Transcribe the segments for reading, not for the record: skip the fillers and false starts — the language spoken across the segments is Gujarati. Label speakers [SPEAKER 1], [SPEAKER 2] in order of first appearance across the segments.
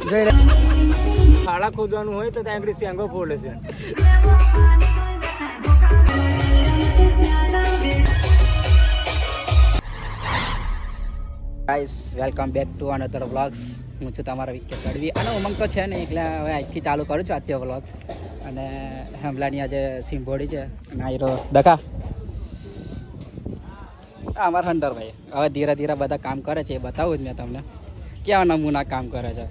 [SPEAKER 1] ખાડા ખોદવાનું હોય તો ત્યાં આગળ સેંગો ફોડે છે.
[SPEAKER 2] Guys welcome back to another vlogs. હું છું તમારા વિકેટ ગઢવી અને ઉમંગ તો છે ને, એટલે હવે આજથી ચાલુ કરું છું આજથી વ્લોગ્સ. અને હમલાની આજે સિંભોડી છે અને આયરો દકા અમારા હંડરભાઈ હવે ધીરે ધીરે બધા કામ કરે છે એ બતાવું જ મેં તમને કેવા નમૂના કામ કરે છે.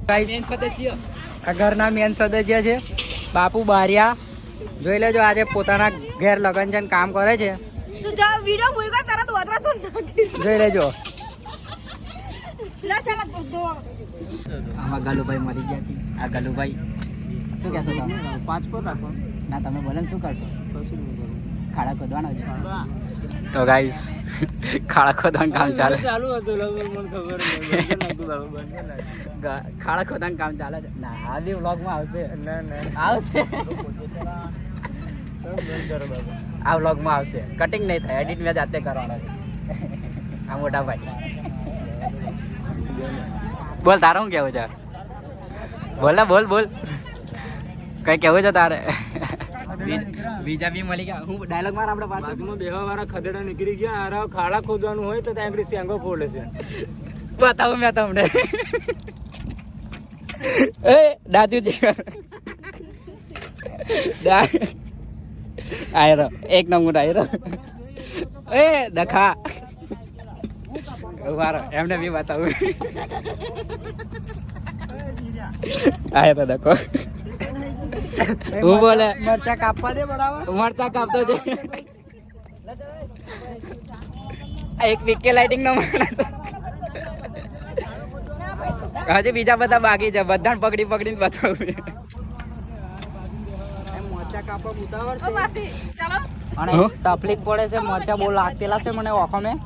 [SPEAKER 2] આ ઘરના મેન સદસ્ય છે બાપુ બારિયા. જોઈ લેજો આજે પોતાના ઘેર લગન છે કામ કરે છે. જોઈ લેજો આમાં ગલુભાઈ મરી ગયા છે. આ ગલુભાઈ શું કહેશો તમે? 5 પર રાખો ના, તમે બોલે શું કરશો? ખાડા ખોદવાનો છે તો ગાઈસ ખાડા ખોદવાનું કામ ચાલે
[SPEAKER 1] ચાલુ હતું મને ખબર
[SPEAKER 2] ખાડા ખોદવાનું કામ ચાલે છે. ના આ બી વ્લોગમાં આવશે. આવશે આ વ્લોગમાં આવશે. કટિંગ નહીં થાય, એડિટ મેં જાતે કરવાનો છે. આ મોટા ભાઈ બોલ, તારે શું કેવું છે? બોલ ને, બોલ બોલ, કઈ કેવું છે તારે? બીજા બી મળી ગયા. હું ડાયલોગ માર આપણે પાછું
[SPEAKER 1] બેહવા વાળા ખદેડા નીકળી ગયા. આ ખાડા ખોદવાનું હોય તો ત્યાં આગળ સેંગો ફોડે છે.
[SPEAKER 2] બતાવું મેં તમને. એ દાદુજી આયરો એક નંબર આયરો. એ દખા ઉભારો, એમને બી બતાવું. આયરો દખો હું બોલે મરચા કાપવા દે બડાવા. મરચા કાપતો છે. એક વીકે લાઇટિંગ નો માણસ. હજી બીજા બધા બાકી છે, બધાને પકડી પકડીને બતાવું. મરચા કાપવા ઉતાવળ અને તકલીફ પડે છે. મરચા બહુ લાગતેલા છે મને ઓખો મેં.